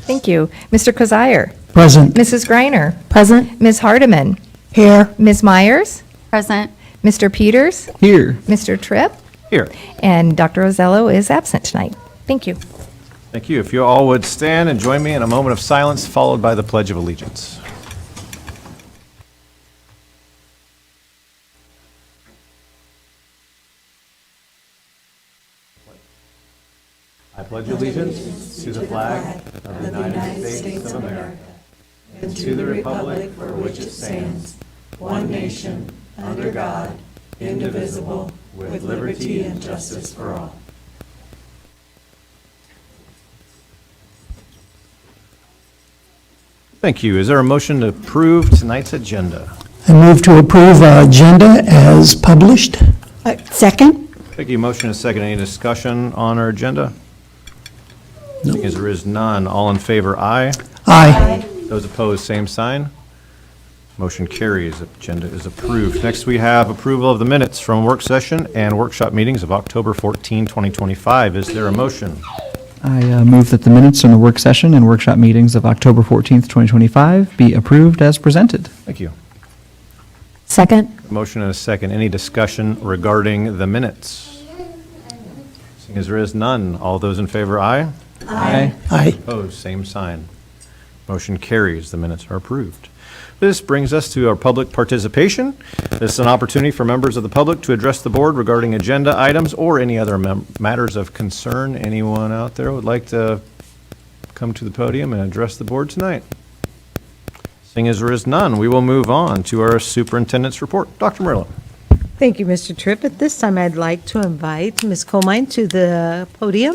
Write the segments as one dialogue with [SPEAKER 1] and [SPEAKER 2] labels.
[SPEAKER 1] Thank you. Mr. Kozire.
[SPEAKER 2] Present.
[SPEAKER 1] Mrs. Greiner.
[SPEAKER 3] Present.
[SPEAKER 1] Ms. Hardiman.
[SPEAKER 2] Here.
[SPEAKER 1] Ms. Myers.
[SPEAKER 3] Present.
[SPEAKER 1] Mr. Peters.
[SPEAKER 2] Here.
[SPEAKER 1] Mr. Tripp.
[SPEAKER 4] Here.
[SPEAKER 1] And Dr. Ozello is absent tonight. Thank you.
[SPEAKER 4] Thank you. If you all would stand and join me in a moment of silence, followed by the Pledge of Allegiance. I pledge allegiance to the flag of the United States of America and to the republic for which it stands, one nation, under God, indivisible, with liberty and justice for all. Thank you. Is there a motion to approve tonight's agenda?
[SPEAKER 2] I move to approve our agenda as published.
[SPEAKER 3] Second.
[SPEAKER 4] Thank you. Motion is second. Any discussion on our agenda? Seeing as there is none, all in favor, aye.
[SPEAKER 2] Aye.
[SPEAKER 4] Those opposed, same sign. Motion carries. Agenda is approved. Next, we have approval of the minutes from work session and workshop meetings of October 14, 2025. Is there a motion?
[SPEAKER 5] I move that the minutes from the work session and workshop meetings of October 14th, 2025 be approved as presented.
[SPEAKER 4] Thank you.
[SPEAKER 3] Second.
[SPEAKER 4] Motion and a second. Any discussion regarding the minutes? Seeing as there is none, all those in favor, aye.
[SPEAKER 5] Aye.
[SPEAKER 2] Aye.
[SPEAKER 4] Opposed, same sign. Motion carries. The minutes are approved. This brings us to our public participation. This is an opportunity for members of the public to address the board regarding agenda items or any other matters of concern. Anyone out there would like to come to the podium and address the board tonight? Seeing as there is none, we will move on to our superintendent's report. Dr. Murillo.
[SPEAKER 6] Thank you, Mr. Tripp. At this time, I'd like to invite Ms. Comine to the podium.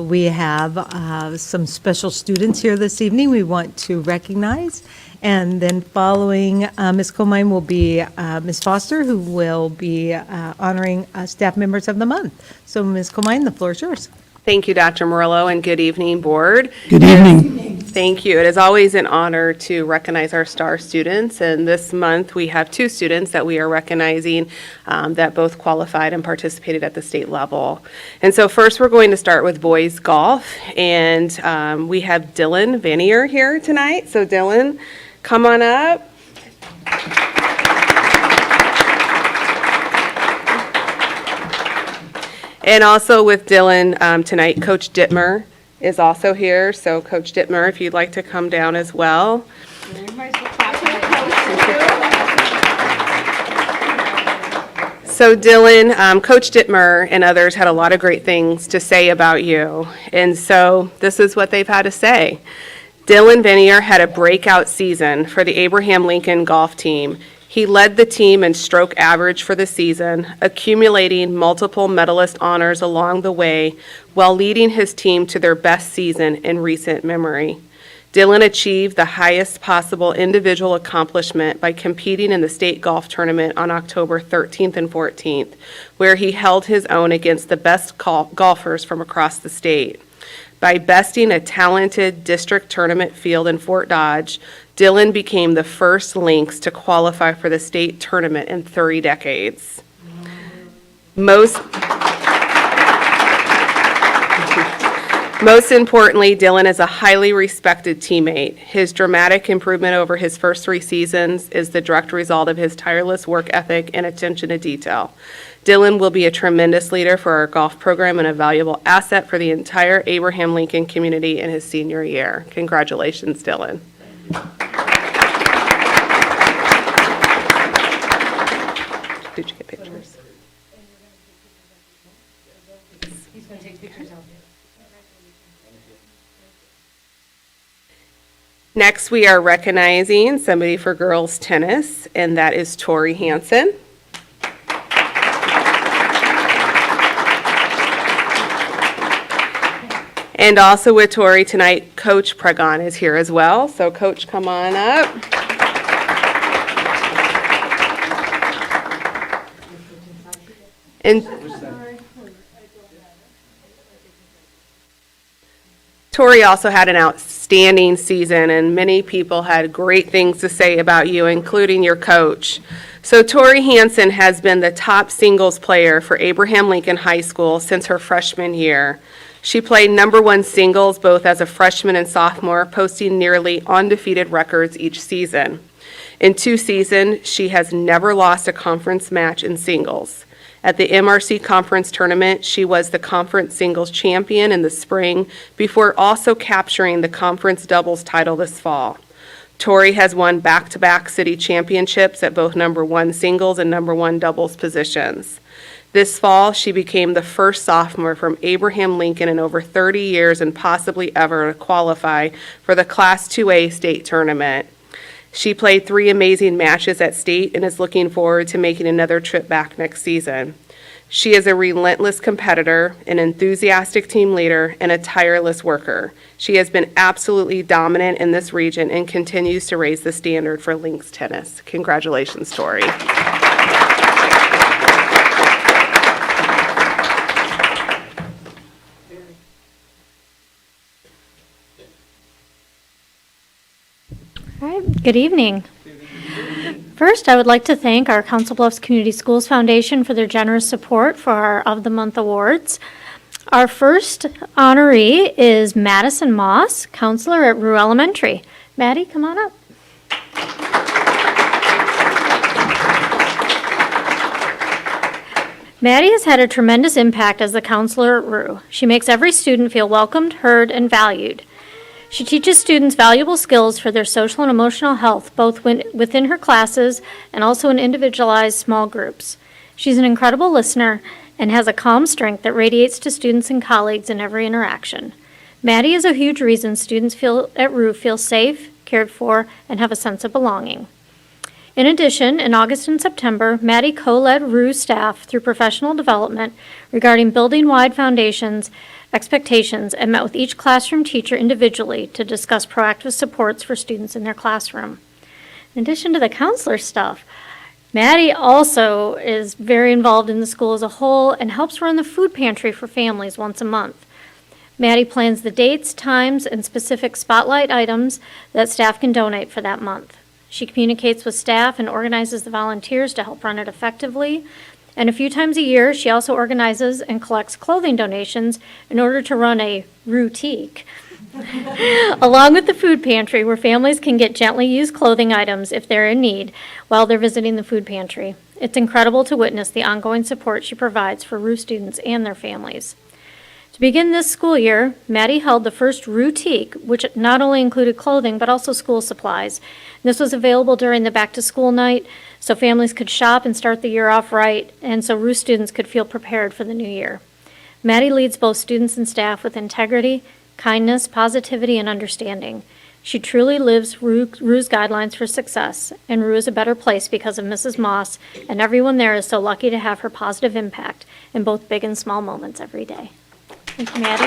[SPEAKER 6] We have some special students here this evening we want to recognize. And then following Ms. Comine will be Ms. Foster, who will be honoring staff members of the month. So Ms. Comine, the floor is yours.
[SPEAKER 7] Thank you, Dr. Murillo, and good evening, Board.
[SPEAKER 2] Good evening.
[SPEAKER 7] Thank you. It is always an honor to recognize our star students, and this month we have two students that we are recognizing that both qualified and participated at the state level. And so first we're going to start with boys golf, and we have Dylan Vanier here tonight. So Dylan, come on up. And also with Dylan tonight, Coach Dittmer is also here. So Coach Dittmer, if you'd like to come down as well. So Dylan, Coach Dittmer and others had a lot of great things to say about you. And so this is what they've had to say. Dylan Vanier had a breakout season for the Abraham Lincoln golf team. He led the team in stroke average for the season, accumulating multiple medalist honors along the way while leading his team to their best season in recent memory. Dylan achieved the highest possible individual accomplishment by competing in the state golf tournament on October 13th and 14th, where he held his own against the best golfers from across the state. By besting a talented district tournament field in Fort Dodge, Dylan became the first Lynx to qualify for the state tournament in 30 decades. Most importantly, Dylan is a highly respected teammate. His dramatic improvement over his first 3 seasons is the direct result of his tireless work ethic and attention to detail. Dylan will be a tremendous leader for our golf program and a valuable asset for the entire Abraham Lincoln community in his senior year. Congratulations, Dylan. Did you get pictures? He's going to take pictures of you. Next, we are recognizing somebody for girls tennis, and that is Tori Hansen. And also with Tori tonight, Coach Pregon is here as well. So Coach, come on up. And Tori also had an outstanding season, and many people had great things to say about you, including your coach. So Tori Hansen has been the top singles player for Abraham Lincoln High School since her freshman year. She played number one singles both as a freshman and sophomore, posting nearly undefeated records each season. In 2 seasons, she has never lost a conference match in singles. At the MRC Conference Tournament, she was the conference singles champion in the spring before also capturing the conference doubles title this fall. Tori has won back-to-back city championships at both number one singles and number one doubles positions. This fall, she became the first sophomore from Abraham Lincoln in over 30 years and possibly ever to qualify for the Class 2A state tournament. She played 3 amazing matches at state and is looking forward to making another trip back next season. She is a relentless competitor, an enthusiastic team leader, and a tireless worker. She has been absolutely dominant in this region and continues to raise the standard for links tennis. Congratulations, Tori.
[SPEAKER 8] All right, good evening. First, I would like to thank our Council Bluffs Community Schools Foundation for their generous support for our Of the Month awards. Our first honoree is Madison Moss, counselor at Rue Elementary. Maddie, come on up. Maddie has had a tremendous impact as the counselor at Rue. She makes every student feel welcomed, heard, and valued. She teaches students valuable skills for their social and emotional health, both within her classes and also in individualized small groups. She's an incredible listener and has a calm strength that radiates to students and colleagues in every interaction. Maddie is a huge reason students at Rue feel safe, cared for, and have a sense of belonging. In addition, in August and September, Maddie co-led Rue staff through professional development regarding building-wide foundations, expectations, and met with each classroom teacher individually to discuss proactive supports for students in their classroom. In addition to the counselor stuff, Maddie also is very involved in the school as a whole and helps run the food pantry for families once a month. Maddie plans the dates, times, and specific spotlight items that staff can donate for that month. She communicates with staff and organizes the volunteers to help run it effectively. And a few times a year, she also organizes and collects clothing donations in order to run a Rue-tique, along with the food pantry, where families can get gently used clothing items if they're in need while they're visiting the food pantry. It's incredible to witness the ongoing support she provides for Rue students and their families. To begin this school year, Maddie held the first Rue-tique, which not only included clothing but also school supplies. This was available during the back-to-school night, so families could shop and start the year off right, and so Rue students could feel prepared for the new year. Maddie leads both students and staff with integrity, kindness, positivity, and understanding. She truly lives Rue's guidelines for success, and Rue is a better place because of Mrs. Moss, and everyone there is so lucky to have her positive impact in both big and small moments every day. Thank you, Maddie.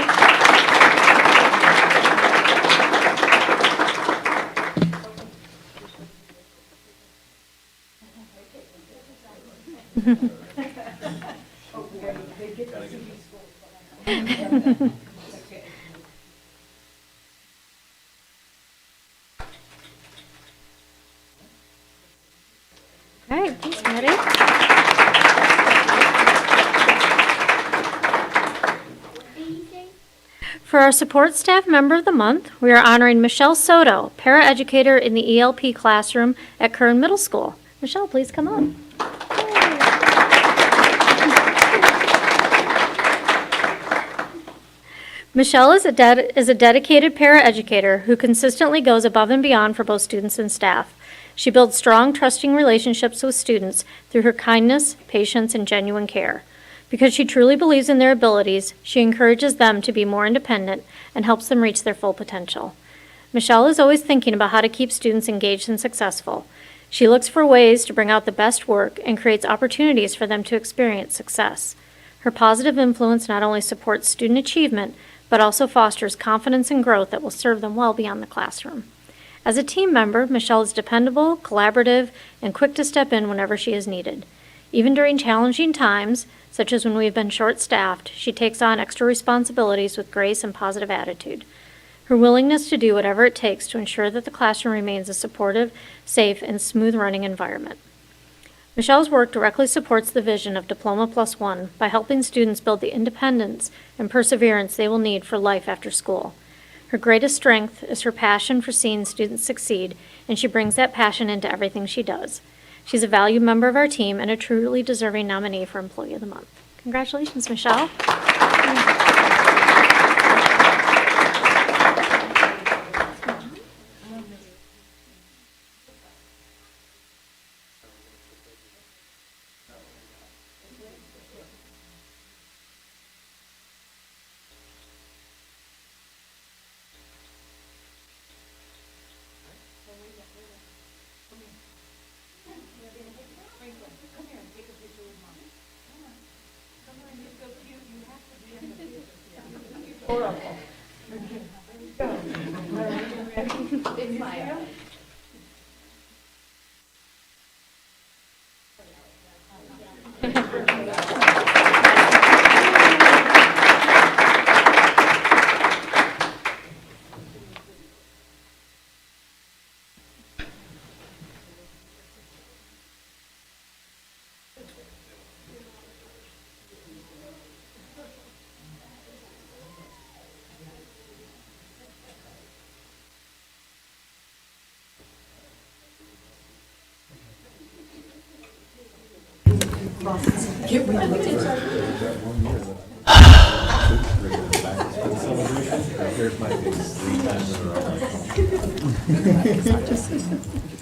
[SPEAKER 8] All right, thanks, Maddie. For our support staff member of the month, we are honoring Michelle Soto, paraeducator in the ELP classroom at Kern Middle School. Michelle, please come up. Michelle is a dedicated paraeducator who consistently goes above and beyond for both students and staff. She builds strong, trusting relationships with students through her kindness, patience, and genuine care. Because she truly believes in their abilities, she encourages them to be more independent and helps them reach their full potential. Michelle is always thinking about how to keep students engaged and successful. She looks for ways to bring out the best work and creates opportunities for them to experience success. Her positive influence not only supports student achievement, but also fosters confidence and growth that will serve them well beyond the classroom. As a team member, Michelle is dependable, collaborative, and quick to step in whenever she is needed. Even during challenging times, such as when we've been short-staffed, she takes on extra responsibilities with grace and positive attitude. Her willingness to do whatever it takes to ensure that the classroom remains a supportive, safe, and smooth-running environment. Michelle's work directly supports the vision of Diploma Plus One by helping students build the independence and perseverance they will need for life after school. Her greatest strength is her passion for seeing students succeed, and she brings that passion into everything she does. She's a valued member of our team and a truly deserving nominee for Employee of the Month. Congratulations, Michelle.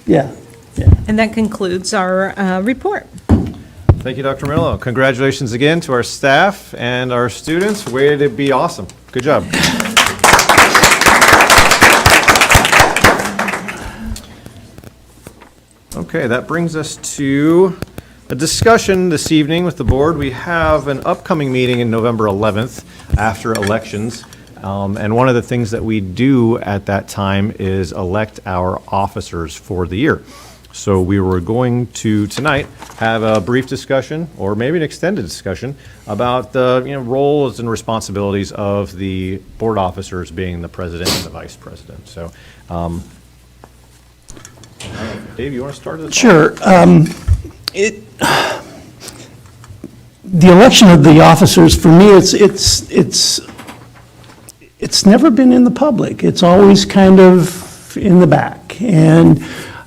[SPEAKER 2] Yeah.
[SPEAKER 6] And that concludes our report.
[SPEAKER 4] Thank you, Dr. Mello. Congratulations again to our staff and our students. Way to be awesome. Good job. Okay, that brings us to a discussion this evening with the board. We have an upcoming meeting in November 11th after elections. And one of the things that we do at that time is elect our officers for the year. So we were going to tonight have a brief discussion, or maybe an extended discussion, about the roles and responsibilities of the board officers, being the president and the vice president. So, Dave, you want to start this?
[SPEAKER 2] Sure. The election of the officers, for me, it's never been in the public. It's always kind of in the back. And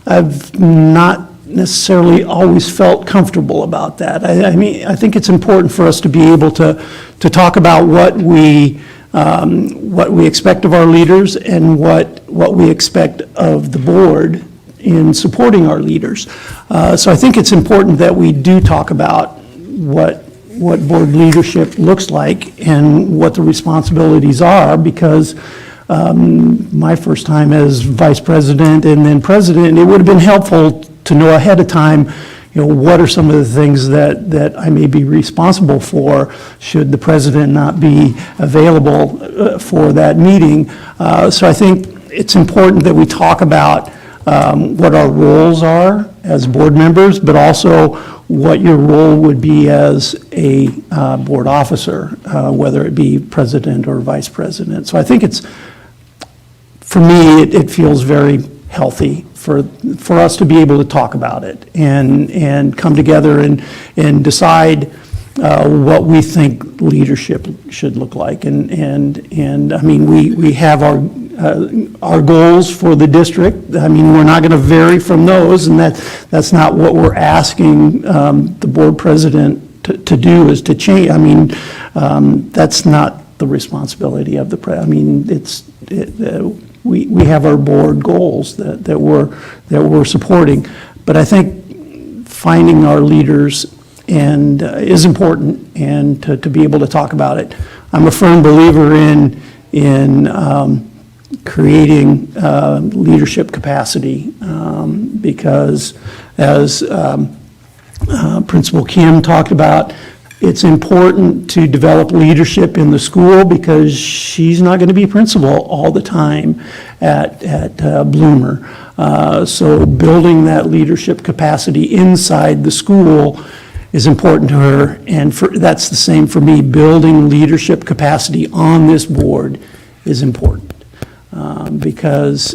[SPEAKER 2] I've not necessarily always felt comfortable about that. I mean, I think it's important for us to be able to talk about what we expect of our leaders and what we expect of the board in supporting our leaders. So I think it's important that we do talk about what board leadership looks like and what the responsibilities are, because my first time as vice president and then president, it would have been helpful to know ahead of time, what are some of the things that I may be responsible for should the president not be available for that meeting. So I think it's important that we talk about what our roles are as board members, but also what your role would be as a board officer, whether it be president or vice president. So I think for me, it feels very healthy for us to be able to talk about it and come together and decide what we think leadership should look like. And I mean, we have our goals for the district. I mean, we're not going to vary from those, and that's not what we're asking the board president to do, is to change. I mean, that's not the responsibility of the I mean, we have our board goals that we're supporting, but I think finding our leaders is important, and to be able to talk about it. I'm a firm believer in creating leadership capacity, because as Principal Kim talked about, it's important to develop leadership in the school, because she's not going to be principal all the time at Bloomer. So building that leadership capacity inside the school is important to her, and that's the same for me. Building leadership capacity on this board is important, because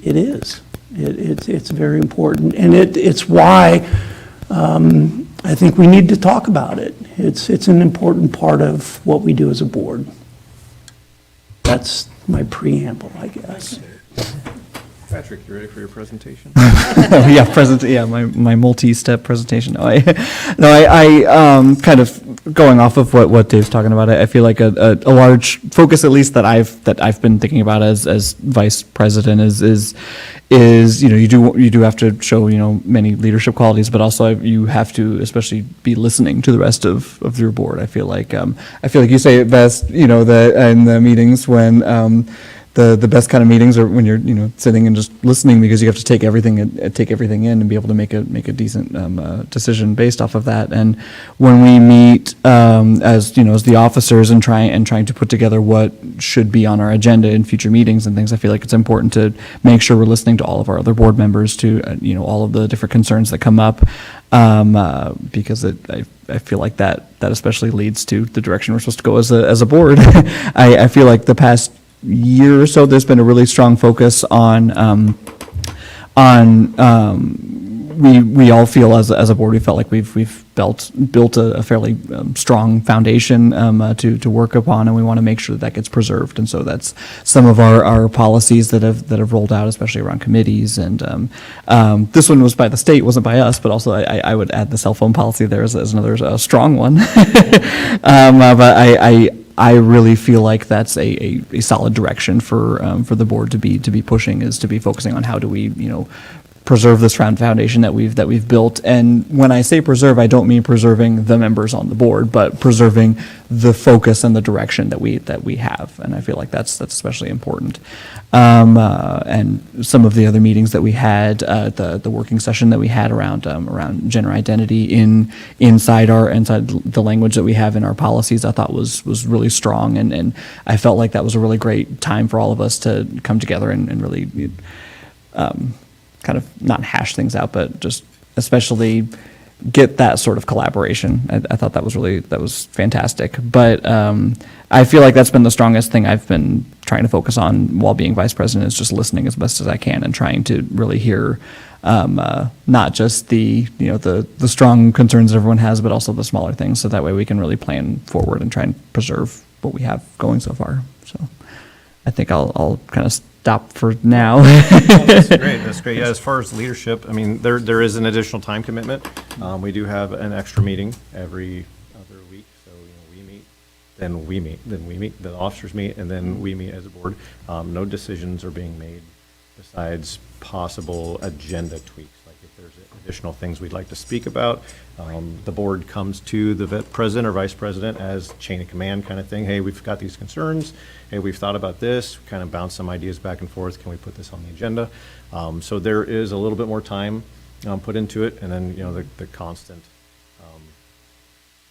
[SPEAKER 2] it is. It's very important, and it's why I think we need to talk about it. It's an important part of what we do as a board. That's my preamble, I guess.
[SPEAKER 4] Patrick, you ready for your presentation?
[SPEAKER 5] My multi-step presentation. I kind of going off of what Dave's talking about. I feel like a large focus, at least that I've been thinking about as vice president, is you do have to show many leadership qualities, but also you have to especially be listening to the rest of your board. I feel like you say it best, that in the meetings when. The best kind of meetings are when you're sitting and just listening, because you have to take everything in and be able to make a decent decision based off of that. And when we meet as the officers and trying to put together what should be on our agenda in future meetings and things, I feel like it's important to make sure we're listening to all of our other board members, to all of the different concerns that come up, because I feel like that especially leads to the direction we're supposed to go as a board. I feel like the past year or so, there's been a really strong focus on we all feel as a board, we felt like we've built a fairly strong foundation to work upon, and we want to make sure that gets preserved. And so that's some of our policies that have rolled out, especially around committees. And this one was by the state, wasn't by us, but also I would add the cell phone policy there as another strong one. But I really feel like that's a solid direction for the board to be pushing, is to be focusing on how do we preserve this foundation that we've built. And when I say preserve, I don't mean preserving the members on the board, but preserving the focus and the direction that we have. And I feel like that's especially important. And some of the other meetings that we had, the working session that we had around gender identity inside the language that we have in our policies, I thought was really strong, and I felt like that was a really great time for all of us to come together and really kind of not hash things out, but just especially get that sort of collaboration. I thought that was fantastic. But I feel like that's been the strongest thing I've been trying to focus on while being vice president, is just listening as best as I can and trying to really hear not just the strong concerns everyone has, but also the smaller things, so that way we can really plan forward and try and preserve what we have going so far. So I think I'll kind of stop for now.
[SPEAKER 4] That's great. That's great. Yeah, as far as leadership, I mean, there is an additional time commitment. We do have an extra meeting every other week. So we meet, then we meet, the officers meet, and then we meet as a board. No decisions are being made besides possible agenda tweaks. Like if there's additional things we'd like to speak about, the board comes to the president or vice president as chain of command kind of thing. Hey, we've got these concerns. Hey, we've thought about this, kind of bounce some ideas back and forth. Can we put this on the agenda? So there is a little bit more time put into it, and then the constant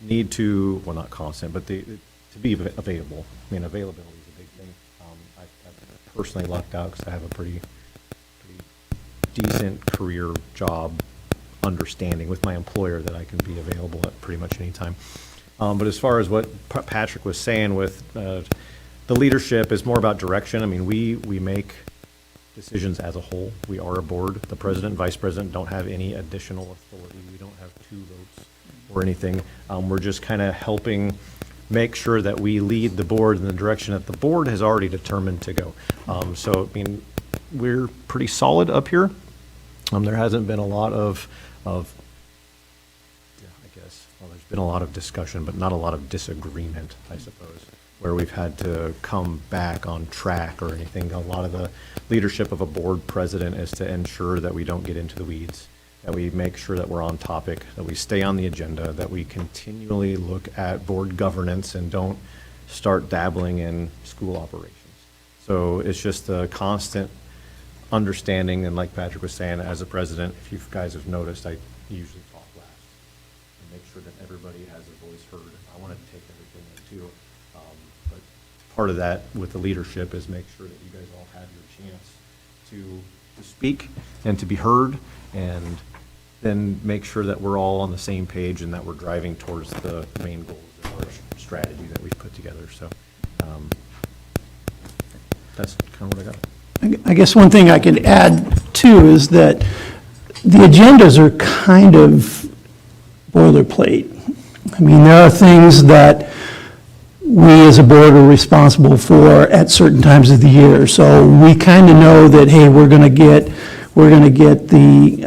[SPEAKER 4] need to, well, not constant, but to be available. I mean, availability is a big thing. I've personally lucked out because I have a pretty decent career job understanding with my employer that I can be available at pretty much any time. But as far as what Patrick was saying with the leadership, is more about direction. I mean, we make decisions as a whole. We are a board. The president and vice president don't have any additional authority. We don't have 2 votes or anything. We're just kind of helping make sure that we lead the board in the direction that the board has already determined to go. So, I mean, we're pretty solid up here. There hasn't been a lot of I guess, well, there's been a lot of discussion, but not a lot of disagreement, I suppose, where we've had to come back on track or anything. A lot of the leadership of a board president is to ensure that we don't get into the weeds, that we make sure that we're on topic, that we stay on the agenda, that we continually look at board governance and don't start dabbling in school operations. So it's just a constant understanding, and like Patrick was saying, as a president, if you guys have noticed, I usually talk last and make sure that everybody has their voice heard. I want to take everything in too, but part of that with the leadership is make sure that you guys all have your chance to speak and to be heard, and then make sure that we're all on the same page and that we're driving towards the main goals of our strategy that we've put together. So that's kind of what I got.
[SPEAKER 2] I guess one thing I could add too, is that the agendas are kind of boilerplate. I mean, there are things that we as a board are responsible for at certain times of the year. So we kind of know that, hey, we're going to get the,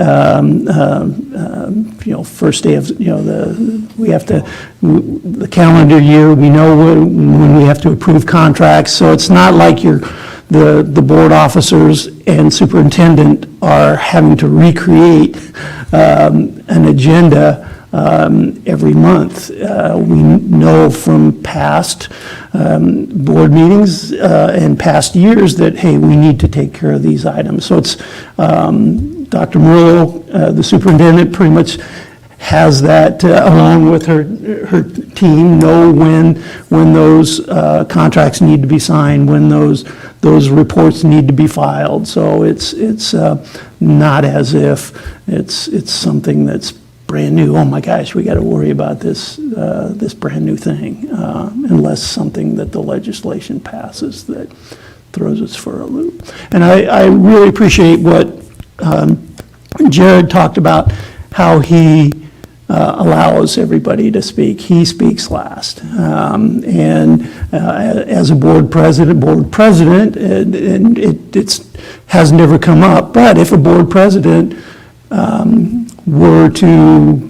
[SPEAKER 2] first day of, the calendar year, we know when we have to approve contracts. So it's not like the board officers and superintendent are having to recreate an agenda every month. We know from past board meetings and past years that, hey, we need to take care of these items. So it's, Dr. Murillo, the superintendent, pretty much has that, along with her team, know when those contracts need to be signed, when those reports need to be filed. So it's not as if it's something that's brand new. Oh my gosh, we got to worry about this brand new thing, unless something that the legislation passes that throws us for a loop. And I really appreciate what Jared talked about, how he allows everybody to speak. He speaks last. And as a board president, and it has never come up, but if a board president were to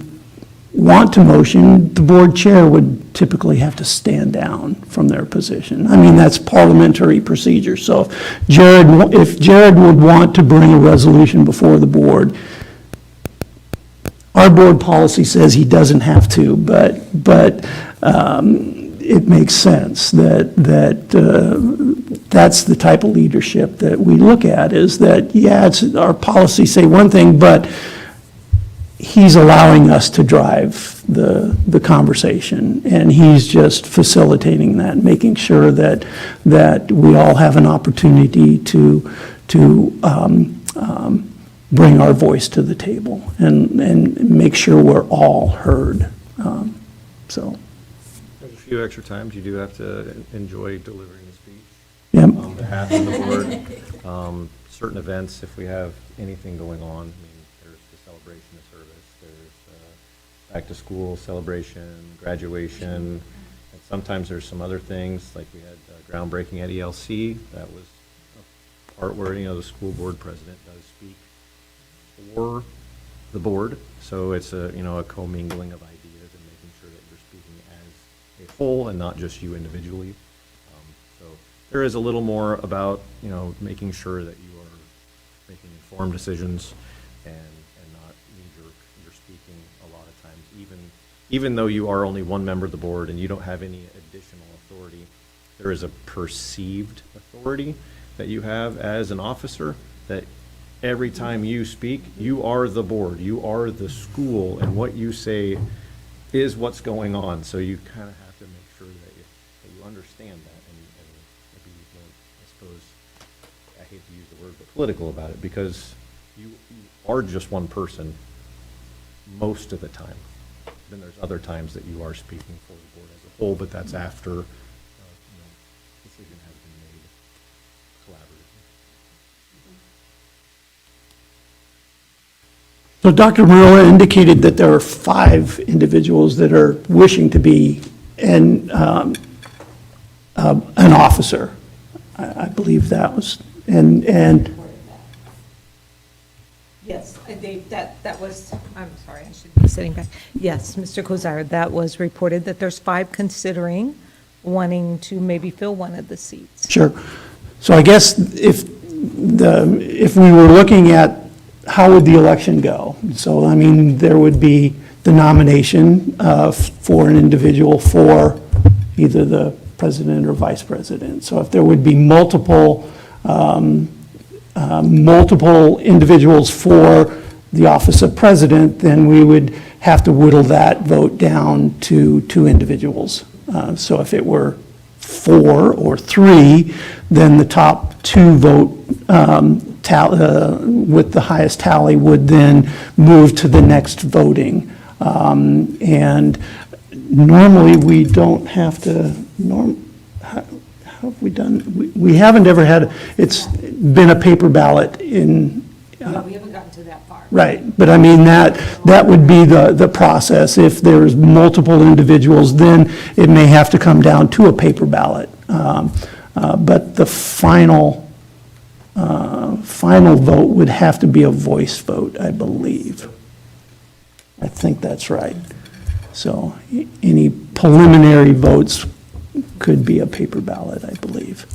[SPEAKER 2] want to motion, the board chair would typically have to stand down from their position. I mean, that's parliamentary procedure. So if Jared would want to bring a resolution before the board, our board policy says he doesn't have to, but it makes sense that that's the type of leadership that we look at, is that, yeah, it's, our policies say one thing, but he's allowing us to drive the conversation, and he's just facilitating that, making sure that we all have an opportunity to bring our voice to the table and make sure we're all heard. So,
[SPEAKER 4] There's a few extra times you do have to enjoy delivering the speech.
[SPEAKER 2] yeah.
[SPEAKER 4] On behalf of the board, certain events, if we have anything going on, I mean, there's the celebration of service, there's back to school celebration, graduation, and sometimes there's some other things, like we had groundbreaking at ELC. That was a part where, the school board president does speak for the board, so it's a commingling of ideas and making sure that you're speaking as a whole and not just you individually. So there is a little more about making sure that you are making informed decisions and not knee-jerk. You're speaking a lot of times, even though you are only one member of the board and you don't have any additional authority, there is a perceived authority that you have as an officer, that every time you speak, you are the board, you are the school, and what you say is what's going on. So you kind of have to make sure that you understand that and maybe more, I suppose, I hate to use the word, but political about it, because you are just one person most of the time. Then there's other times that you are speaking for the board as a whole, but that's after decision has been made collaboratively.
[SPEAKER 2] So Dr. Murillo indicated that there are 5 individuals that are wishing to be an officer. I believe that was, and
[SPEAKER 6] Yes, that was, I'm sorry, I should be sitting back. Yes, Mr. Kozar, that was reported that there's 5 considering wanting to maybe fill one of the seats.
[SPEAKER 2] sure. So I guess if we were looking at how would the election go? So, I mean, there would be the nomination for an individual for either the president or vice president. So if there would be multiple individuals for the office of president, then we would have to whittle that vote down to 2 individuals. So if it were 4 or 3, then the top 2 vote with the highest tally would then move to the next voting. And normally, we don't have to, how have we done? We haven't ever had, it's been a paper ballot in
[SPEAKER 6] We haven't gotten to that far.
[SPEAKER 2] Right, but I mean, that would be the process. If there's multiple individuals, then it may have to come down to a paper ballot. But the final vote would have to be a voice vote, I believe. I think that's right. So any preliminary votes could be a paper ballot, I believe.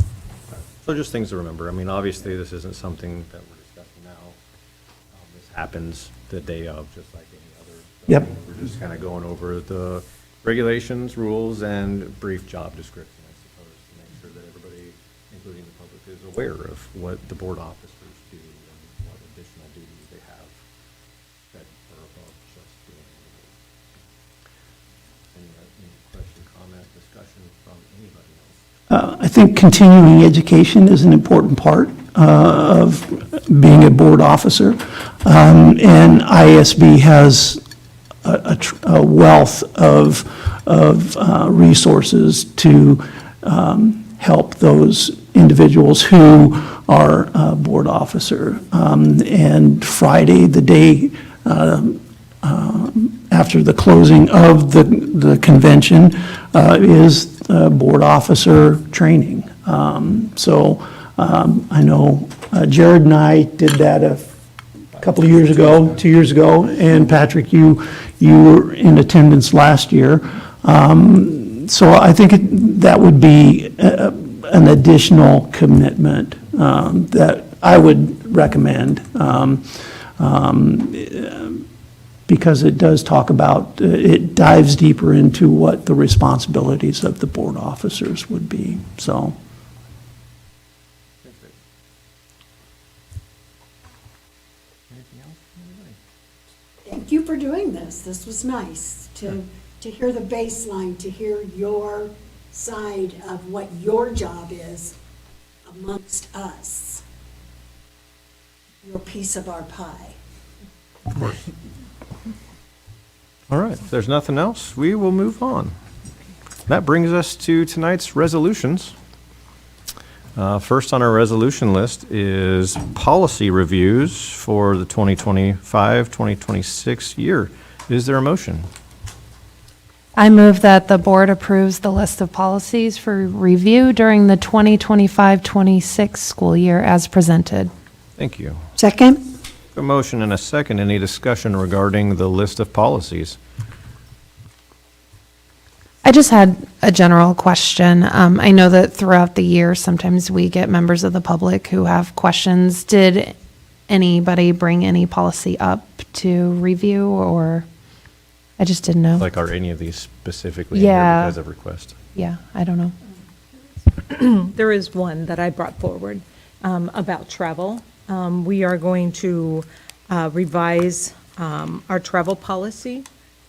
[SPEAKER 4] So just things to remember. I mean, obviously, this isn't something that we're discussing now. This happens the day of, just like any other.
[SPEAKER 2] Yep.
[SPEAKER 4] We're just kind of going over the regulations, rules, and brief job description, I suppose, to make sure that everybody, including the public, is aware of what the board officers do and what additional duties they have that are above just being on the board. Any question, comment, discussion from anybody else?
[SPEAKER 2] I think continuing education is an important part of being a board officer. And ISB has a wealth of resources to help those individuals who are a board officer. And Friday, the day after the closing of the convention, is board officer training. So I know Jared and I did that a couple of years ago, 2 years ago, and Patrick, you were in attendance last year. So I think that would be an additional commitment that I would recommend. Because it does talk about, it dives deeper into what the responsibilities of the board officers would be, so.
[SPEAKER 3] Thank you for doing this. This was nice to hear the baseline, to hear your side of what your job is amongst us. Your piece of our pie.
[SPEAKER 4] Of course. All right, if there's nothing else, we will move on. That brings us to tonight's resolutions. First on our resolution list is policy reviews for the 2025-2026 year. Is there a motion?
[SPEAKER 1] I move that the board approves the list of policies for review during the 2025-26 school year as presented.
[SPEAKER 4] Thank you.
[SPEAKER 3] Second?
[SPEAKER 4] A motion and a second. Any discussion regarding the list of policies?
[SPEAKER 1] I just had a general question. I know that throughout the year, sometimes we get members of the public who have questions. Did anybody bring any policy up to review, or I just didn't know?
[SPEAKER 4] Like, are any of these specifically in here
[SPEAKER 1] Yeah.
[SPEAKER 4] because of request?
[SPEAKER 1] Yeah, I don't know.
[SPEAKER 6] There is one that I brought forward about travel. We are going to revise our travel policy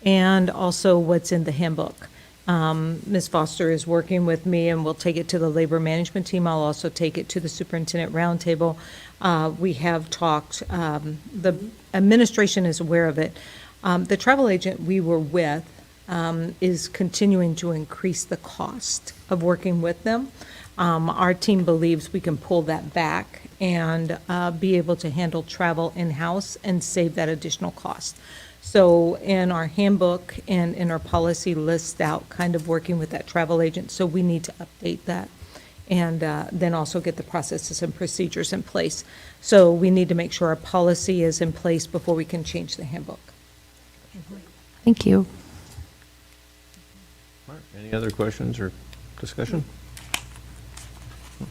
[SPEAKER 6] and also what's in the handbook. Ms. Foster is working with me, and we'll take it to the labor management team. I'll also take it to the superintendent roundtable. We have talked, the administration is aware of it. The travel agent we were with is continuing to increase the cost of working with them. Our team believes we can pull that back and be able to handle travel in-house and save that additional cost. So in our handbook and in our policy lists out kind of working with that travel agent, so we need to update that and then also get the processes and procedures in place. So we need to make sure our policy is in place before we can change the handbook.
[SPEAKER 1] Thank you.
[SPEAKER 4] All right, any other questions or discussion?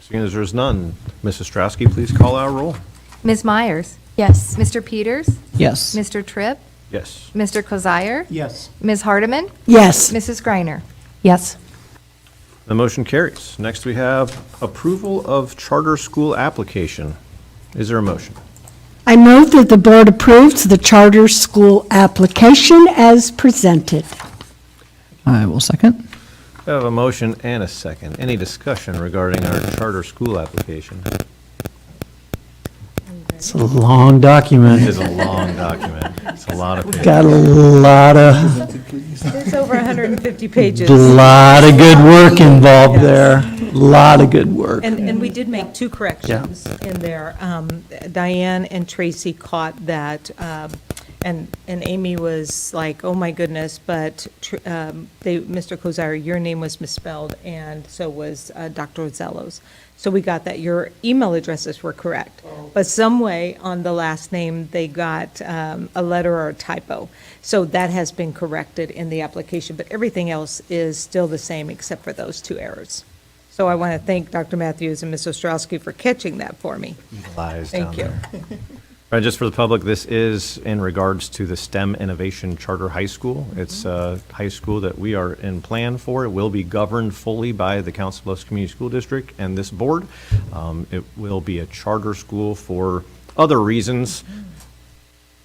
[SPEAKER 4] Seeing as there's none, Mrs. Strasky, please call our roll.
[SPEAKER 1] Ms. Myers?
[SPEAKER 3] Yes.
[SPEAKER 1] Mr. Peters?
[SPEAKER 5] Yes.
[SPEAKER 1] Mr. Tripp?
[SPEAKER 4] Yes.
[SPEAKER 1] Mr. Kozire?
[SPEAKER 2] Yes.
[SPEAKER 1] Ms. Hardeman?
[SPEAKER 3] Yes.
[SPEAKER 1] Mrs. Greiner? Yes.
[SPEAKER 4] The motion carries. Next, we have approval of charter school application. Is there a motion?
[SPEAKER 3] I move that the board approves the charter school application as presented.
[SPEAKER 5] I will second.
[SPEAKER 4] We have a motion and a second. Any discussion regarding our charter school application?
[SPEAKER 2] It's a long document.
[SPEAKER 4] It is a long document. It's a lot of pages.
[SPEAKER 2] Got a lot of
[SPEAKER 6] It's over 150 pages.
[SPEAKER 2] good work involved there. Lot of good work.
[SPEAKER 6] And we did make two corrections in there. Diane and Tracy caught that, and Amy was like, oh my goodness, but Mr. Kozar, your name was misspelled, and so was Dr. Ozzello's. So we got that your email addresses were correct. But some way on the last name, they got a letter or a typo. So that has been corrected in the application, but everything else is still the same except for those two errors. So I want to thank Dr. Matthews and Ms. Ostrowski for catching that for me.
[SPEAKER 4] Lies down
[SPEAKER 6] Thank you.
[SPEAKER 4] there. All right, just for the public, this is in regards to the STEM Innovation Charter High School. It's a high school that we are in plan for. It will be governed fully by the Council Bluffs Community School District and this board. It will be a charter school for other reasons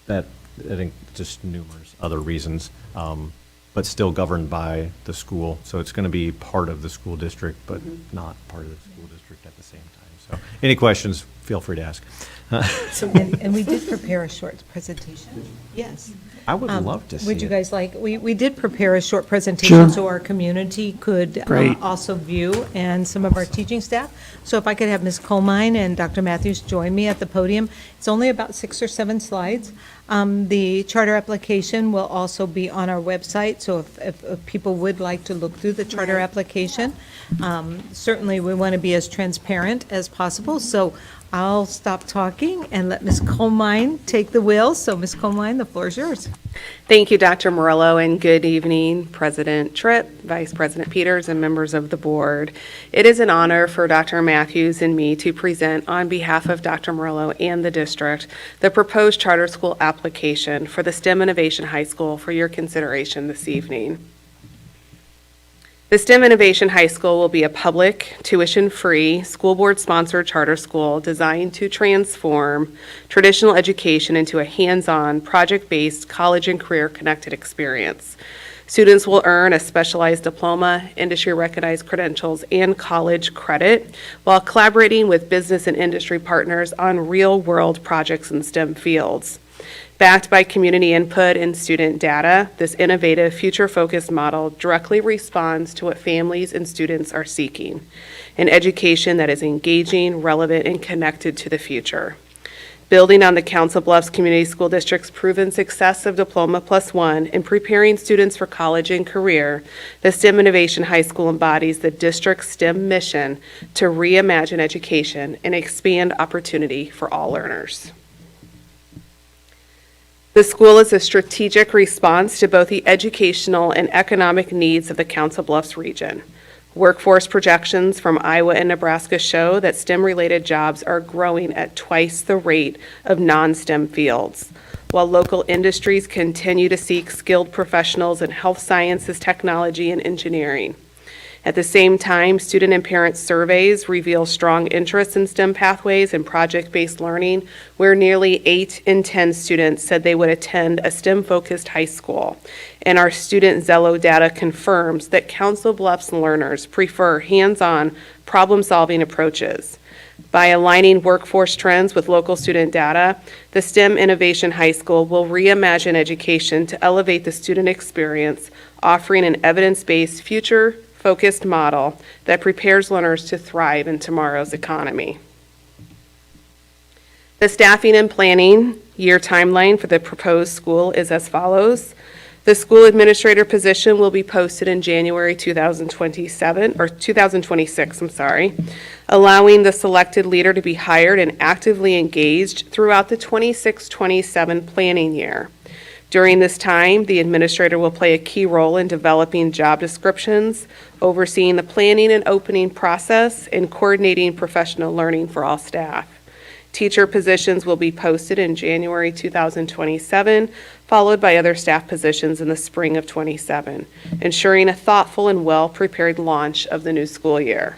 [SPEAKER 4] that, I think, just numerous other reasons, but still governed by the school. So it's going to be part of the school district, but not part of the school district at the same time. So any questions, feel free to ask.
[SPEAKER 6] And we did prepare a short presentation. Yes.
[SPEAKER 4] I would love to see
[SPEAKER 6] Would you
[SPEAKER 4] it.
[SPEAKER 6] guys like, we did prepare a short presentation
[SPEAKER 2] Sure.
[SPEAKER 6] so our community could
[SPEAKER 2] Great.
[SPEAKER 6] also view, and some of our teaching staff. So if I could have Ms. Colmine and Dr. Matthews join me at the podium. It's only about 6 or 7 slides. The charter application will also be on our website, so if people would like to look through the charter application, certainly we want to be as transparent as possible. So I'll stop talking and let Ms. Colmine take the wheel. So Ms. Colmine, the floor is yours.
[SPEAKER 7] Thank you, Dr. Murillo, and good evening, President Tripp, Vice President Peters, and members of the board. It is an honor for Dr. Matthews and me to present on behalf of Dr. Murillo and the district the proposed charter school application for the STEM Innovation High School for your consideration this evening. The STEM Innovation High School will be a public, tuition-free, school board-sponsored charter school designed to transform traditional education into a hands-on, project-based, college and career-connected experience. Students will earn a specialized diploma, industry-recognized credentials, and college credit while collaborating with business and industry partners on real-world projects in STEM fields. Backed by community input and student data, this innovative, future-focused model directly responds to what families and students are seeking: an education that is engaging, relevant, and connected to the future. Building on the Council Bluffs Community School District's proven success of Diploma Plus One in preparing students for college and career, the STEM Innovation High School embodies the district's STEM mission to reimagine education and expand opportunity for all learners. The school is a strategic response to both the educational and economic needs of the Council Bluffs region. Workforce projections from Iowa and Nebraska show that STEM-related jobs are growing at twice the rate of non-STEM fields, while local industries continue to seek skilled professionals in health sciences, technology, and engineering. At the same time, student and parent surveys reveal strong interest in STEM pathways and project-based learning, where nearly 8 in 10 students said they would attend a STEM-focused high school. And our student Zello data confirms that Council Bluffs learners prefer hands-on, problem-solving approaches. By aligning workforce trends with local student data, the STEM Innovation High School will reimagine education to elevate the student experience, offering an evidence-based, future-focused model that prepares learners to thrive in tomorrow's economy. The staffing and planning year timeline for the proposed school is as follows. The school administrator position will be posted in January 2026, allowing the selected leader to be hired and actively engaged throughout the 26-27 planning year. During this time, the administrator will play a key role in developing job descriptions, overseeing the planning and opening process, and coordinating professional learning for all staff. Teacher positions will be posted in January 2027, followed by other staff positions in the spring of 27, ensuring a thoughtful and well-prepared launch of the new school year.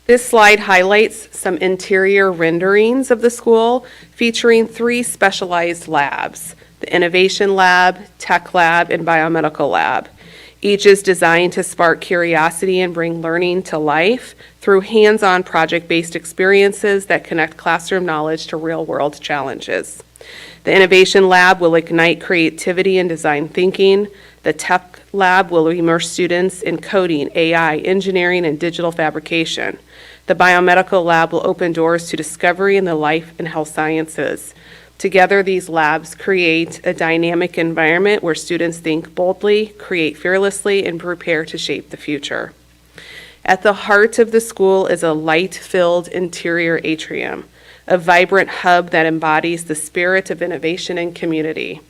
[SPEAKER 7] This slide highlights some interior renderings of the school featuring 3 specialized labs: the Innovation Lab, Tech Lab, and Biomedical Lab. Each is designed to spark curiosity and bring learning to life through hands-on project-based experiences that connect classroom knowledge to real-world challenges. The Innovation Lab will ignite creativity and design thinking. The The Tech Lab will immerse students in coding, AI, engineering, and digital fabrication. The Biomedical Lab will open doors to discovery in the life and health sciences. Together, these labs create a dynamic environment where students think boldly, create fearlessly, and prepare to shape the future. At the heart of the school is a light-filled interior atrium, a vibrant hub that embodies the spirit of innovation and community.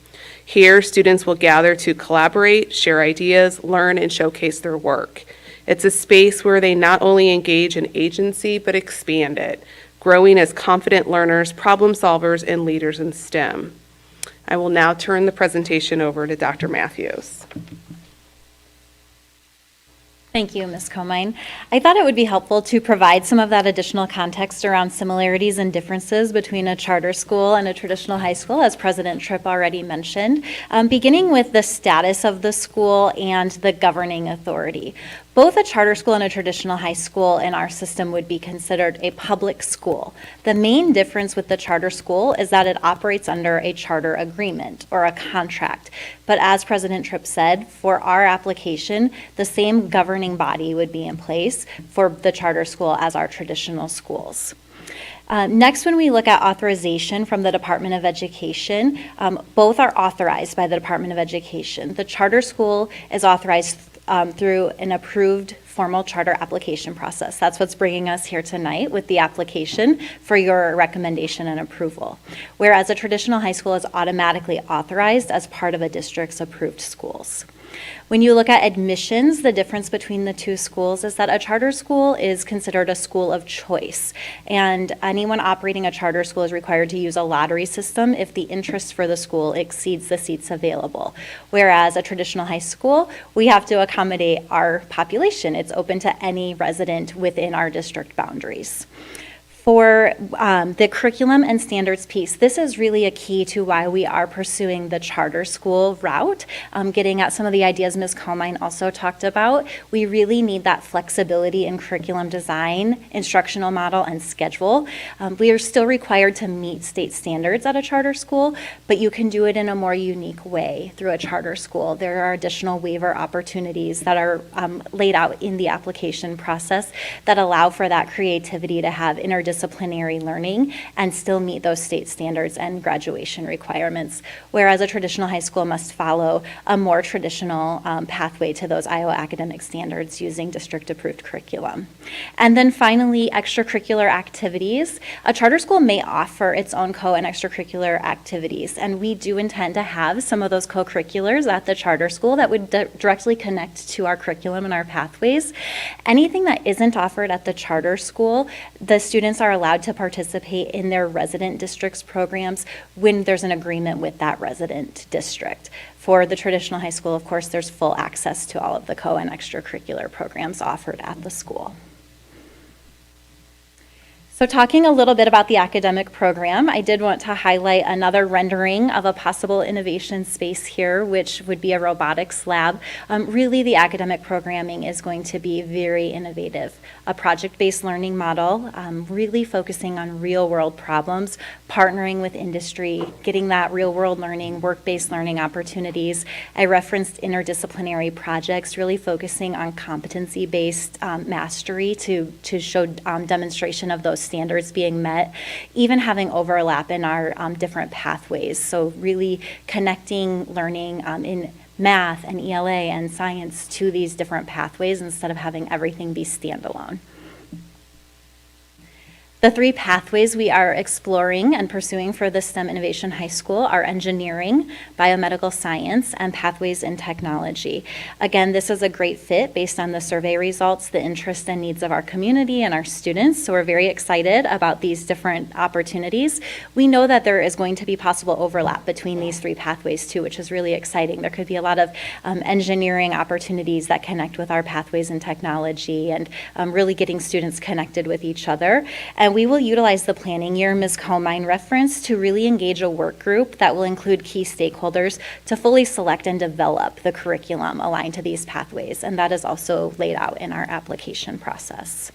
[SPEAKER 7] Here, students will gather to collaborate, share ideas, learn, and showcase their work. It's a space where they not only engage in agency, but expand it, growing as confident learners, problem solvers, and leaders in STEM. I will now turn the presentation over to Dr. Matthews.
[SPEAKER 9] Thank you, Ms. Comine. I thought it would be helpful to provide some of that additional context around similarities and differences between a charter school and a traditional high school, as President Tripp already mentioned, beginning with the status of the school and the governing authority. Both a charter school and a traditional high school in our system would be considered a public school. The main difference with the charter school is that it operates under a charter agreement or a contract. But as President Tripp said, for our application, the same governing body would be in place for the charter school as our traditional schools. Next, when we look at authorization from the Department of Education, both are authorized by the Department of Education. The charter school is authorized through an approved formal charter application process. That's what's bringing us here tonight with the application for your recommendation and approval. Whereas a traditional high school is automatically authorized as part of a district's approved schools. When you look at admissions, the difference between the two schools is that a charter school is considered a school of choice, and anyone operating a charter school is required to use a lottery system if the interest for the school exceeds the seats available. Whereas a traditional high school, we have to accommodate our population. It's open to any resident within our district boundaries. For the curriculum and standards piece, this is really a key to why we are pursuing the charter school route, getting at some of the ideas Ms. Comine also talked about. We really need that flexibility in curriculum design, instructional model, and schedule. We are still required to meet state standards at a charter school, but you can do it in a more unique way through a charter school. There are additional waiver opportunities that are laid out in the application process that allow for that creativity to have interdisciplinary learning and still meet those state standards and graduation requirements, whereas a traditional high school must follow a more traditional pathway to those Iowa academic standards using district-approved curriculum. And then finally, extracurricular activities. A charter school may offer its own co- and extracurricular activities, and we do intend to have some of those co-curriculars at the charter school that would directly connect to our curriculum and our pathways. Anything that isn't offered at the charter school, the students are allowed to participate in their resident districts programs when there's an agreement with that resident district. For the traditional high school, of course, there's full access to all of the co- and extracurricular programs offered at the school. So talking a little bit about the academic program, I did want to highlight another rendering of a possible innovation space here, which would be a robotics lab. Really, the academic programming is going to be very innovative. A project-based learning model, really focusing on real-world problems, partnering with industry, getting that real-world learning, work-based learning opportunities. I referenced interdisciplinary projects, really focusing on competency-based mastery to show demonstration of those standards being met, even having overlap in our different pathways. So really connecting learning in math and ELA and science to these different pathways instead of having everything be standalone. The three pathways we are exploring and pursuing for the STEM Innovation High School are engineering, biomedical science, and pathways in technology. Again, this is a great fit based on the survey results, the interests and needs of our community and our students, so we're very excited about these different opportunities. We know that there is going to be possible overlap between these three pathways too, which is really exciting. There could be a lot of engineering opportunities that connect with our pathways in technology and really getting students connected with each other. And we will utilize the planning year Ms. Comine referenced to really engage a work group that will include key stakeholders to fully select and develop the curriculum aligned to these pathways. And that is also laid out in our application process.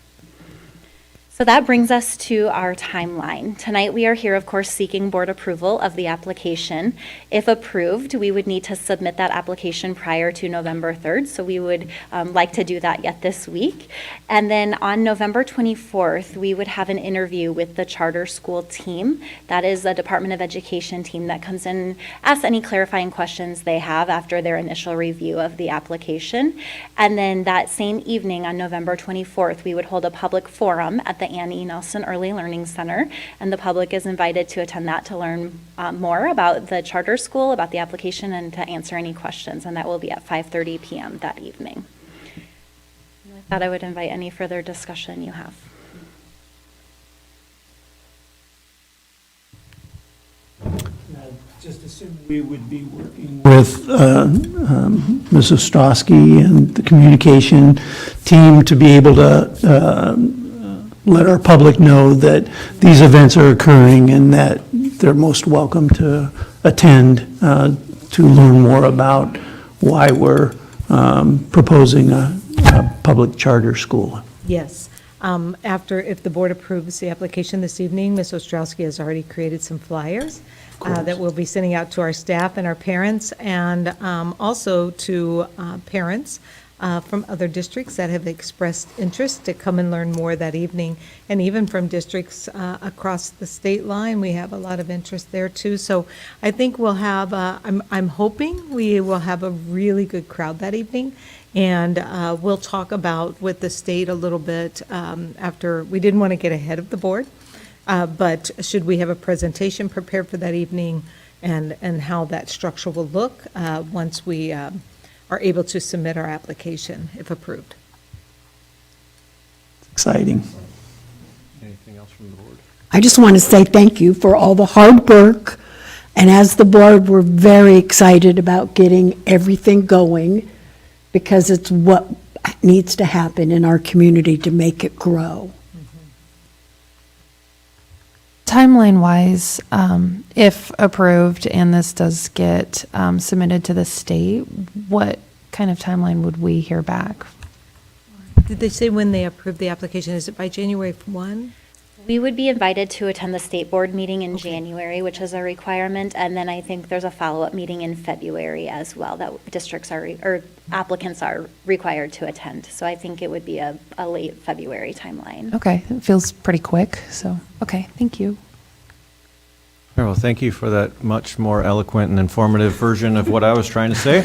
[SPEAKER 9] So that brings us to our timeline. Tonight, we are here, of course, seeking board approval of the application. If approved, we would need to submit that application prior to November 3rd, so we would like to do that yet this week. And then on November 24th, we would have an interview with the charter school team. That is a Department of Education team that comes in, asks any clarifying questions they have after their initial review of the application. And then that same evening on November 24th, we would hold a public forum at the Anne E. Nelson Early Learning Center, and the public is invited to attend that to learn more about the charter school, about the application, and to answer any questions, and that will be at 5:30 p.m. that evening. And with that, I would invite any further discussion you have.
[SPEAKER 2] Just assume we would be working with Mrs. Ostrowski and the communication team to be able to let our public know that these events are occurring and that they're most welcome to attend to learn more about why we're proposing a public charter school.
[SPEAKER 6] Yes. If the board approves the application this evening, Ms. Ostrowski has already created some flyers that we'll be sending out to our staff and our parents, and also to parents from other districts that have expressed interest to come and learn more that evening, and even from districts across the state line. We have a lot of interest there, too. So I think we'll have, I'm hoping we will have a really good crowd that evening. And we'll talk about with the state a little bit after, we didn't want to get ahead of the board, but should we have a presentation prepared for that evening and how that structure will look once we are able to submit our application, if approved.
[SPEAKER 2] Exciting.
[SPEAKER 4] Anything else from the board?
[SPEAKER 3] I just want to say thank you for all the hard work. And as the board, we're very excited about getting everything going because it's what needs to happen in our community to make it grow.
[SPEAKER 1] Timeline-wise, if approved and this does get submitted to the state, what kind of timeline would we hear back?
[SPEAKER 6] Did they say when they approve the application? Is it by January 1?
[SPEAKER 9] We would be invited to attend the state board meeting in January, which is a requirement, and then I think there's a follow-up meeting in February as well that districts are, or applicants are required to attend. So I think it would be a late February timeline.
[SPEAKER 1] Okay, it feels pretty quick, so, okay, thank you.
[SPEAKER 4] Well, thank you for that much more eloquent and informative version of what I was trying to say.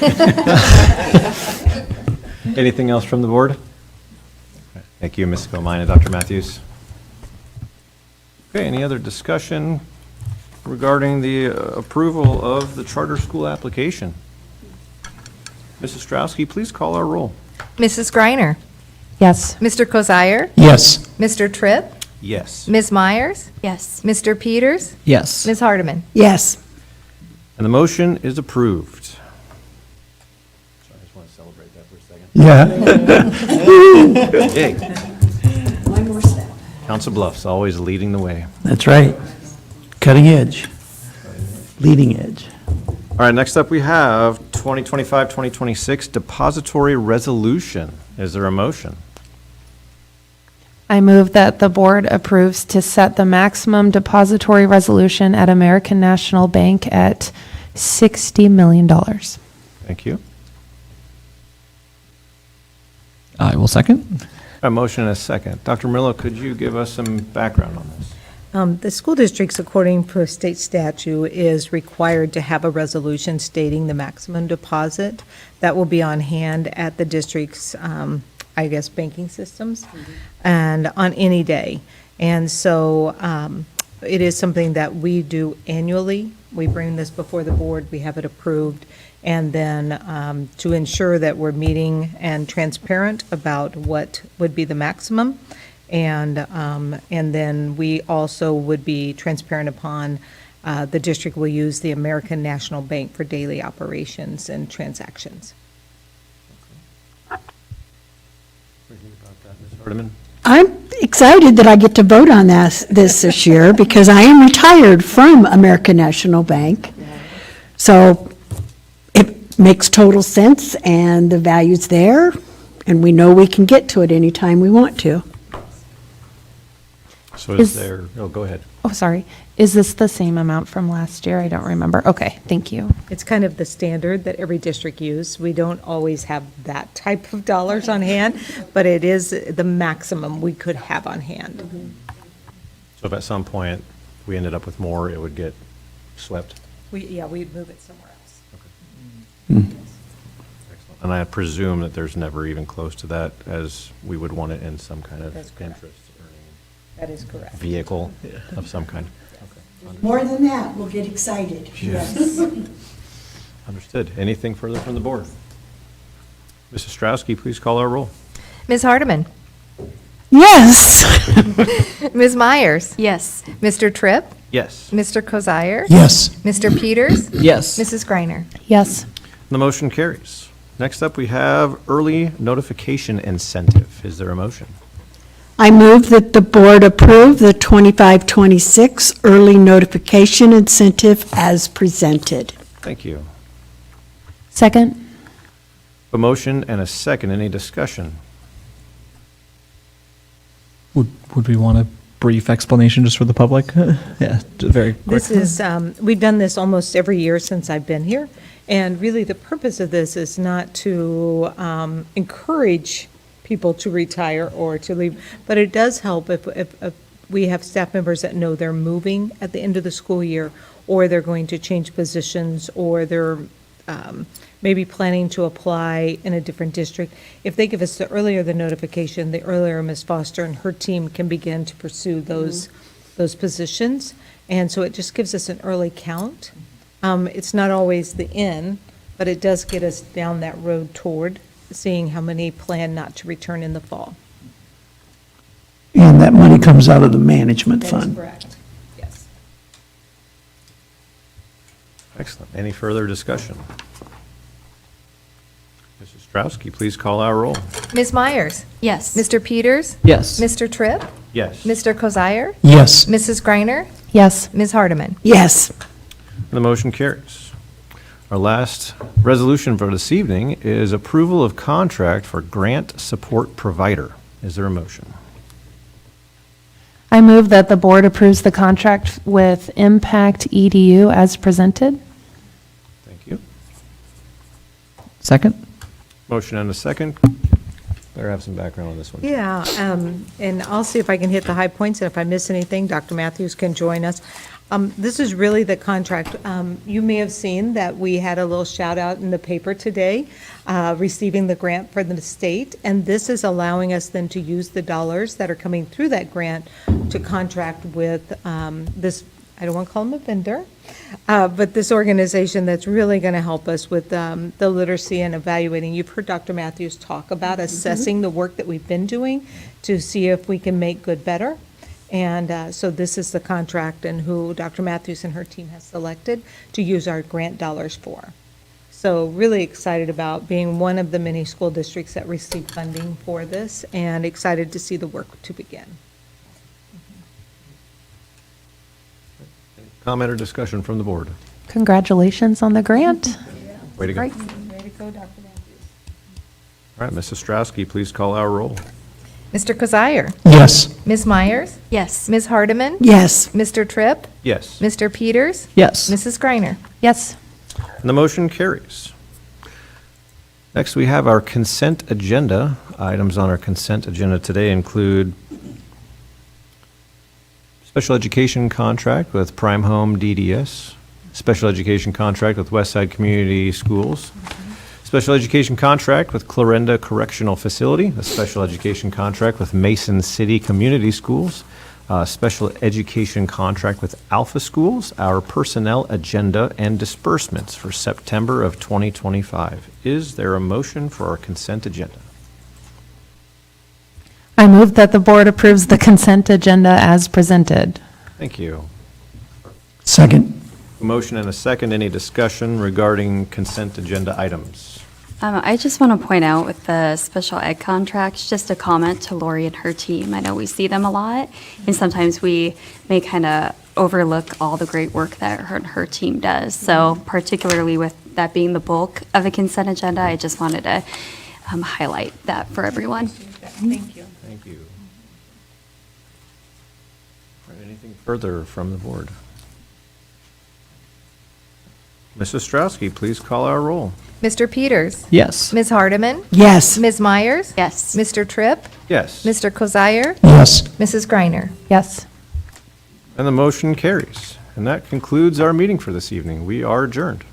[SPEAKER 4] Anything else from the board? Thank you, Ms. Comine and Dr. Matthews. Okay, any other discussion regarding the approval of the charter school application? Mrs. Strowski, please call our roll.
[SPEAKER 10] Mrs. Greiner,
[SPEAKER 1] Yes.
[SPEAKER 10] Mr. Kozier,
[SPEAKER 2] Yes.
[SPEAKER 10] Mr. Tripp,
[SPEAKER 4] Yes.
[SPEAKER 10] Ms. Myers,
[SPEAKER 8] Yes.
[SPEAKER 10] Mr. Peters,
[SPEAKER 5] Yes.
[SPEAKER 10] Ms. Hardeman.
[SPEAKER 3] Yes.
[SPEAKER 4] And the motion is approved. Sorry, I just want to celebrate that for a second.
[SPEAKER 2] Yeah,
[SPEAKER 4] Yay.
[SPEAKER 3] One more step.
[SPEAKER 4] Council Bluffs, always leading the way.
[SPEAKER 2] that's right. Cutting edge, leading edge.
[SPEAKER 4] All right, next up we have 2025-2026 depository resolution. Is there a motion?
[SPEAKER 1] I move that the board approves to set the maximum depository resolution at American National Bank at $60 million.
[SPEAKER 4] Thank you.
[SPEAKER 5] I will second.
[SPEAKER 4] A motion and a second. Dr. Murillo, could you give us some background on this?
[SPEAKER 6] The school districts, according to state statute, is required to have a resolution stating the maximum deposit that will be on hand at the district's, banking systems, and on any day. And so it is something that we do annually. We bring this before the board, we have it approved, and then to ensure that we're meeting and transparent about what would be the maximum. And then we also would be transparent upon the district will use the American National Bank for daily operations and transactions.
[SPEAKER 4] Hardeman?
[SPEAKER 3] I'm excited that I get to vote on this year because I am retired from American National Bank. So it makes total sense and the value's there and we know we can get to it anytime we want to.
[SPEAKER 4] So
[SPEAKER 1] Is-
[SPEAKER 4] go ahead.
[SPEAKER 1] Oh, sorry. Is this the same amount from last year? I don't remember. Okay, thank you.
[SPEAKER 6] It's kind of the standard that every district use. We don't always have that type of dollars on hand, but it is the maximum we could have on hand.
[SPEAKER 4] So if at some point we ended up with more, it would get swept?
[SPEAKER 6] We'd move it somewhere else.
[SPEAKER 4] Excellent. And I presume that there's never even close to that, as we would want it in some kind of
[SPEAKER 6] That's correct.
[SPEAKER 4] interest-earning
[SPEAKER 6] That is correct.
[SPEAKER 4] vehicle of some kind.
[SPEAKER 3] More than that, we'll get excited. Yes.
[SPEAKER 4] Understood. Anything further from the board? Mrs. Straussky, please call our roll.
[SPEAKER 10] Ms. Hardeman?
[SPEAKER 3] Yes.
[SPEAKER 10] Ms. Myers?
[SPEAKER 9] Yes.
[SPEAKER 10] Mr. Tripp?
[SPEAKER 4] Yes.
[SPEAKER 10] Mr. Kozire?
[SPEAKER 2] Yes.
[SPEAKER 10] Mr. Peters?
[SPEAKER 5] Yes.
[SPEAKER 10] Mrs. Greiner?
[SPEAKER 1] Yes.
[SPEAKER 4] The motion carries. Next up, we have early notification incentive. Is there a motion?
[SPEAKER 3] I move that the board approve the 25-26 early notification incentive as presented.
[SPEAKER 4] Thank you.
[SPEAKER 1] Second?
[SPEAKER 4] A motion and a second. Any discussion?
[SPEAKER 5] Would we want a brief explanation just for the public? Yeah, very quick.
[SPEAKER 6] This is, we've done this almost every year since I've been here, and really the purpose of this is not to encourage people to retire or to leave, but it does help if we have staff members that know they're moving at the end of the school year, or they're going to change positions, or they're maybe planning to apply in a different district. If they give us the earlier the notification, the earlier Ms. Foster and her team can begin to pursue those positions. And so it just gives us an early count. It's not always the end, but it does get us down that road toward seeing how many plan not to return in the fall.
[SPEAKER 2] And that money comes out of the management
[SPEAKER 6] That is
[SPEAKER 2] fund.
[SPEAKER 6] correct. Yes.
[SPEAKER 4] Excellent. Any further discussion? Mrs. Straussky, please call our roll.
[SPEAKER 10] Ms. Myers?
[SPEAKER 9] Yes.
[SPEAKER 10] Mr. Peters?
[SPEAKER 5] Yes.
[SPEAKER 10] Mr. Tripp?
[SPEAKER 4] Yes.
[SPEAKER 10] Mr. Kozire?
[SPEAKER 2] Yes.
[SPEAKER 10] Mrs. Greiner?
[SPEAKER 1] Yes.
[SPEAKER 10] Ms. Hardeman?
[SPEAKER 3] Yes.
[SPEAKER 4] The motion carries. Our last resolution for this evening is approval of contract for grant support provider. Is there a motion?
[SPEAKER 1] I move that the board approves the contract with Impact EDU as presented.
[SPEAKER 4] Thank you.
[SPEAKER 5] Second?
[SPEAKER 4] Motion and a second. Better have some background on this one.
[SPEAKER 6] Yeah, and I'll see if I can hit the high points, and if I miss anything, Dr. Matthews can join us. This is really the contract. You may have seen that we had a little shout out in the paper today, receiving the grant for the state, and this is allowing us then to use the dollars that are coming through that grant to contract with this, I don't want to call them a vendor, but this organization that's really going to help us with the literacy and evaluating. You've heard Dr. Matthews talk about assessing the work that we've been doing to see if we can make good better. And so this is the contract and who Dr. Matthews and her team has selected to use our grant dollars for. So really excited about being one of the many school districts that receive funding for this, and excited to see the work to begin.
[SPEAKER 4] Comment or discussion from the board?
[SPEAKER 1] Congratulations on the grant.
[SPEAKER 4] Way to go.
[SPEAKER 1] Great.
[SPEAKER 6] Way to go, Dr. Matthews.
[SPEAKER 4] All right, Mrs. Straussky, please call our roll.
[SPEAKER 10] Mr. Kozire?
[SPEAKER 2] Yes.
[SPEAKER 10] Ms. Myers?
[SPEAKER 9] Yes.
[SPEAKER 10] Ms. Hardeman?
[SPEAKER 3] Yes.
[SPEAKER 10] Mr. Tripp?
[SPEAKER 4] Yes.
[SPEAKER 10] Mr. Peters?
[SPEAKER 5] Yes.
[SPEAKER 10] Mrs. Greiner?
[SPEAKER 1] Yes.
[SPEAKER 4] And the motion carries. Next, we have our consent agenda. Items on our consent agenda today include special education contract with Prime Home DDS, special education contract with Westside Community Schools, special education contract with Clarinda Correctional Facility, a special education contract with Mason City Community Schools, special education contract with Alpha Schools, our personnel agenda and disbursements for September of 2025. Is there a motion for our consent agenda?
[SPEAKER 1] I move that the board approves the consent agenda as presented.
[SPEAKER 4] Thank you.
[SPEAKER 2] Second.
[SPEAKER 4] A motion and a second. Any discussion regarding consent agenda items?
[SPEAKER 9] I just want to point out with the special ed contracts, just a comment to Lori and her team. I know we see them a lot, and sometimes we may kind of overlook all the great work that her and her team does. So particularly with that being the bulk of the consent agenda, I just wanted to highlight that for everyone.
[SPEAKER 6] Thank you.
[SPEAKER 4] Thank you. Anything further from the board? Mrs. Strowski, please call our roll.
[SPEAKER 10] Mr. Peters?
[SPEAKER 5] Yes.
[SPEAKER 10] Ms. Hardeman?
[SPEAKER 3] Yes.
[SPEAKER 10] Ms. Myers?
[SPEAKER 9] Yes.
[SPEAKER 10] Mr. Tripp?
[SPEAKER 4] Yes.
[SPEAKER 10] Mr. Kozire?
[SPEAKER 2] Yes.
[SPEAKER 10] Mrs. Griner?
[SPEAKER 1] Yes.
[SPEAKER 4] And the motion carries. And that concludes our meeting for this evening. We are adjourned.